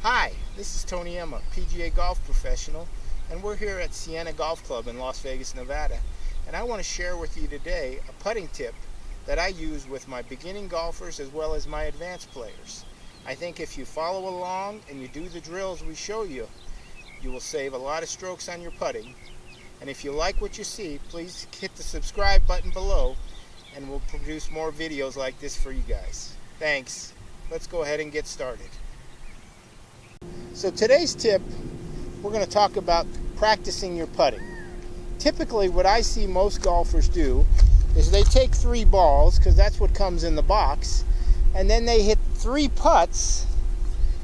Hi, this is Tony Emma, PGA golf professional, and we're here at Sienna Golf Club in Las Vegas, Nevada. And I want to share with you today a putting tip that I use with my beginning golfers as well as my advanced players. I think if you follow along and you do the drills we show you, you will save a lot of strokes on your putting. And if you like what you see, please hit the subscribe button below and we'll produce more videos like this for you guys. Thanks. Let's go ahead and get started. So today's tip, we're going to talk about practicing your putting. Typically what I see most golfers do is they take 3 balls, because that's what comes in the box, and then they hit 3 putts,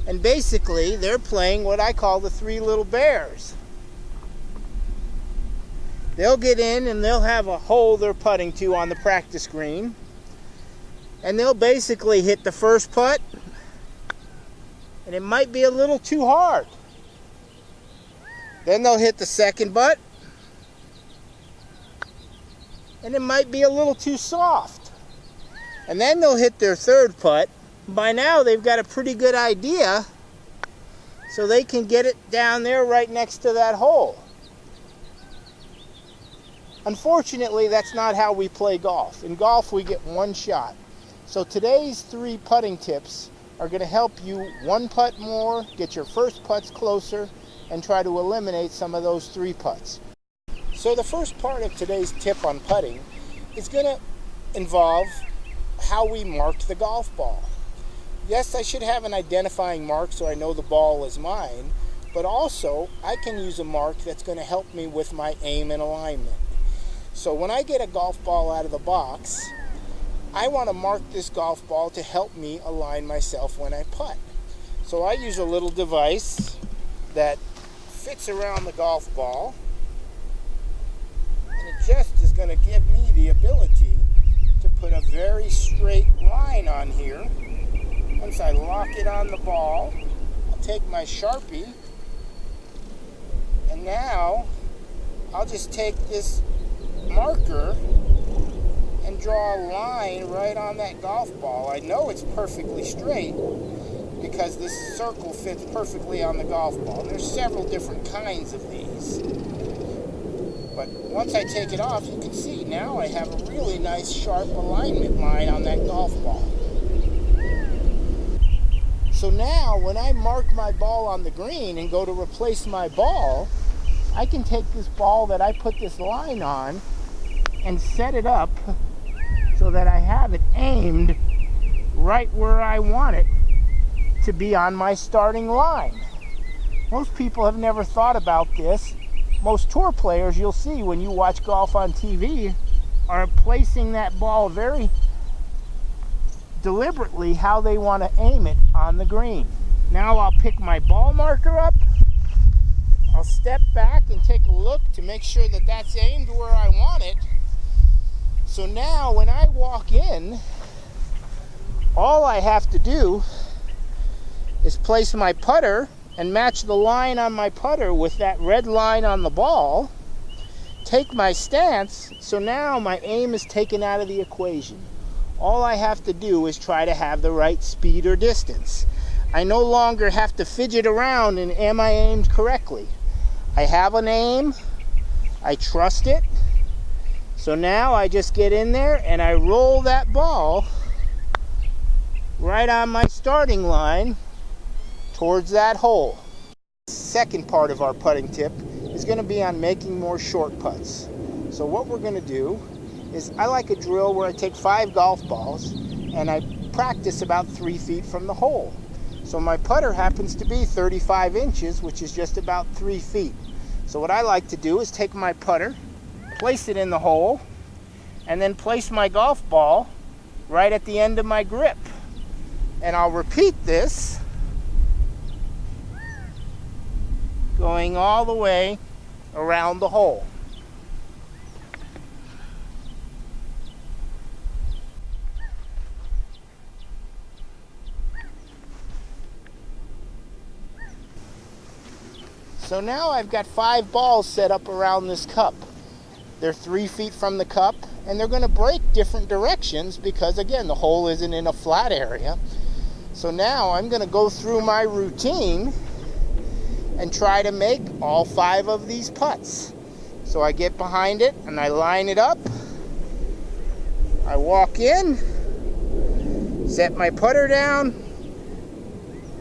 and basically they're playing what I call the 3 little bears. They'll get in and they'll have a hole they're putting to on the practice green, and they'll basically hit the first putt, and it might be a little too hard. Then they'll hit the second putt, and it might be a little too soft. And then they'll hit their third putt. By now they've got a pretty good idea, so they can get it down there right next to that hole. Unfortunately, that's not how we play golf. In golf, we get one shot. So today's 3 putting tips are going to help you 1 putt more, get your first putts closer, and try to eliminate some of those 3 putts. So the first part of today's tip on putting is going to involve how we mark the golf ball. Yes, I should have an identifying mark so I know the ball is mine, but also I can use a mark that's going to help me with my aim and alignment. So when I get a golf ball out of the box, I want to mark this golf ball to help me align myself when I putt. So I use a little device that fits around the golf ball, and it just is going to give me the ability to put a very straight line on here. Once I lock it on the ball, I'll take my Sharpie, and now I'll just take this marker and draw a line right on that golf ball. I know it's perfectly straight because this circle fits perfectly on the golf ball. And there's several different kinds of these. But once I take it off, you can see now I have a really nice sharp alignment line on that golf ball. So now when I mark my ball on the green and go to replace my ball, I can take this ball that I put this line on and set it up so that I have it aimed right where I want it to be on my starting line. Most people have never thought about this. Most tour players you'll see when you watch golf on TV are placing that ball very deliberately how they want to aim it on the green. Now I'll pick my ball marker up. I'll step back and take a look to make sure that that's aimed where I want it. So now when I walk in, all I have to do is place my putter and match the line on my putter with that red line on the ball, take my stance, so now my aim is taken out of the equation. All I have to do is try to have the right speed or distance. I no longer have to fidget around and am I aimed correctly. I have an aim, I trust it. So now I just get in there and I roll that ball right on my starting line towards that hole. Second part of our putting tip is going to be on making more short putts. So what we're going to do is I like a drill where I take 5 golf balls and I practice about 3 feet from the hole. So my putter happens to be 35 inches, which is just about 3 feet. So what I like to do is take my putter, place it in the hole, and then place my golf ball right at the end of my grip. And I'll repeat this, going all the way around the hole. So now I've got 5 balls set up around this cup. They're 3 feet from the cup, and they're going to break different directions because, again, the hole isn't in a flat area. So now I'm going to go through my routine and try to make all 5 of these putts. So I get behind it and I line it up. I walk in, set my putter down,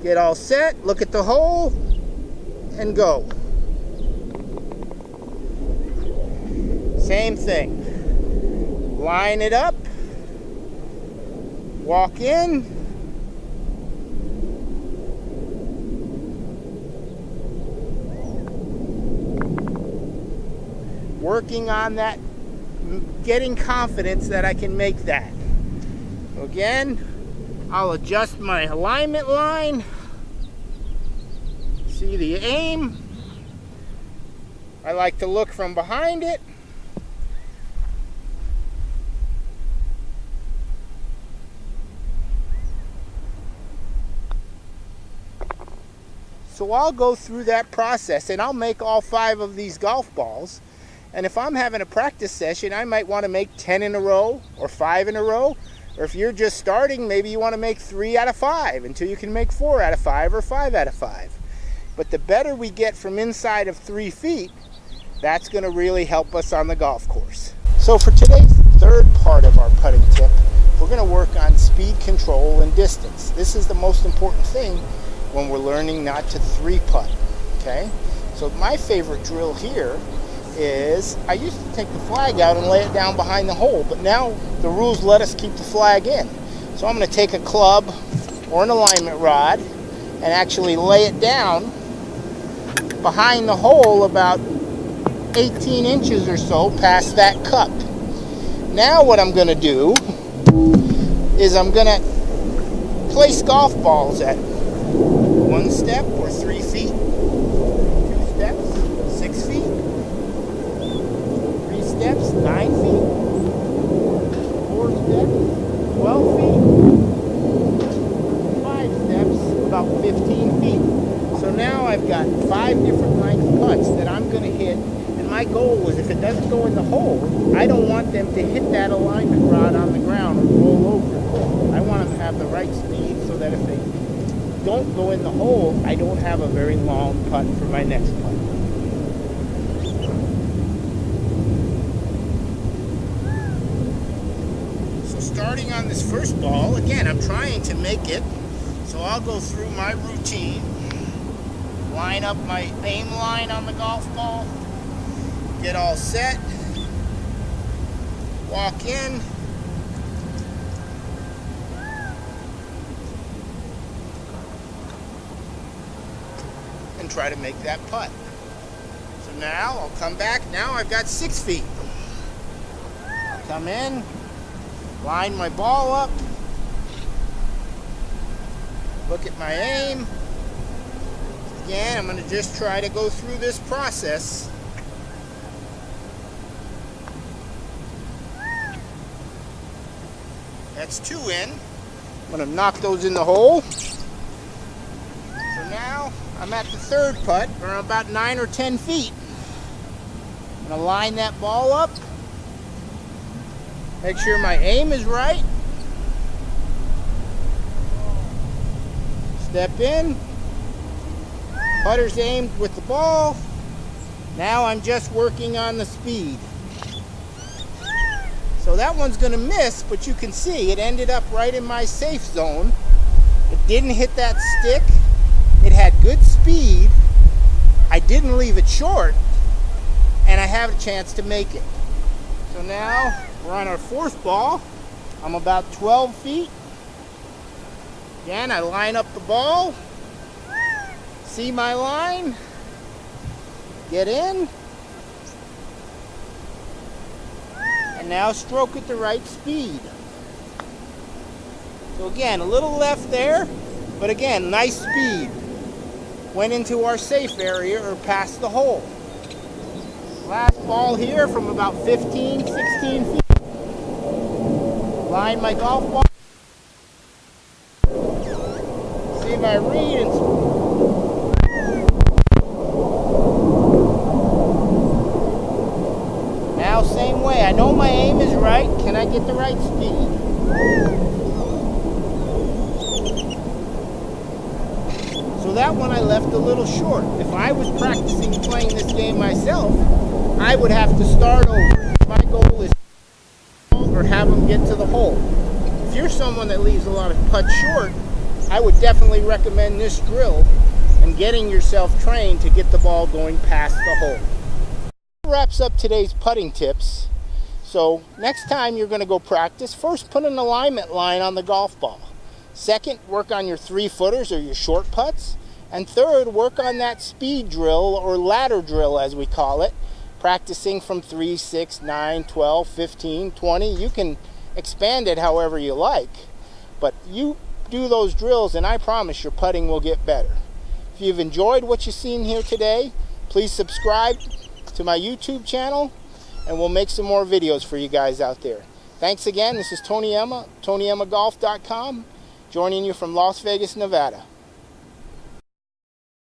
get all set, look at the hole, and go. Same thing. Line it up, walk in, working on that, getting confidence that I can make that. Again, I'll adjust my alignment line, see the aim. I like to look from behind it. So I'll go through that process and I'll make all 5 of these golf balls. And if I'm having a practice session, I might want to make 10 in a row or 5 in a row. Or if you're just starting, maybe you want to make 3 out of 5 until you can make 4 out of 5 or 5 out of 5. But the better we get from inside of 3 feet, that's going to really help us on the golf course. So for today's third part of our putting tip, we're going to work on speed control and distance. This is the most important thing when we're learning not to 3-putt. Okay? So my favorite drill here is, I used to take the flag out and lay it down behind the hole, but now the rules let us keep the flag in. So I'm going to take a club or an alignment rod and actually lay it down behind the hole about 18 inches or so past that cup. Now what I'm going to do is I'm going to place golf balls at 1 step or 3 feet, 2 steps, 6 feet, steps, 9 feet, 4 steps, 12 feet, 5 steps, about 15 feet. So now I've got 5 different length putts that I'm going to hit, and my goal is if it doesn't go in the hole, I don't want them to hit that alignment rod on the ground or roll over. I want them to have the right speed so that if they don't go in the hole, I don't have a very long putt for my next putt. Starting on this first ball, again, I'm trying to make it, so I'll go through my routine, line up my aim line on the golf ball, get all set, walk in, and try to make that putt. So now I'll come back. Now I've got 6 feet. I'll come in, line my ball up, look at my aim. Again, I'm going to just try to go through this process. That's 2 in. I'm going to knock those in the hole. So now I'm at the 3rd putt, or about 9 or 10 feet. I'm going to line that ball up. Make sure my aim is right. Step in. Putter's aimed with the ball. Now I'm just working on the speed. So that one's going to miss, but you can see it ended up right in my safe zone. It didn't hit that stick. It had good speed. I didn't leave it short, and I have a chance to make it. So now we're on our 4th ball. I'm about 12 feet. Again, I line up the ball, see my line, get in, and now stroke at the right speed. So again, a little left there, but again, nice speed. Went into our safe area or past the hole. Last ball here from about 15, 16 feet. Line my golf ball. See my read and now same way. I know my aim is right. Can I get the right speed? So that one I left a little short. If I was practicing playing this game myself, I would have to start over. My goal is or have them get to the hole. If you're someone that leaves a lot of putts short, I would definitely recommend this drill and getting yourself trained to get the ball going past the hole. That wraps up today's putting tips. So next time you're going to go practice, first put an alignment line on the golf ball. Second, work on your 3-footers or your short putts. And third, work on that speed drill or ladder drill as we call it, practicing from 3, 6, 9, 12, 15, 20. You can expand it however you like, but you do those drills and I promise your putting will get better. If you've enjoyed what you've seen here today, please subscribe to my YouTube channel and we'll make some more videos for you guys out there. Thanks again. This is Tony Emma, TonyEmmaGolf.com, joining you from Las Vegas, Nevada.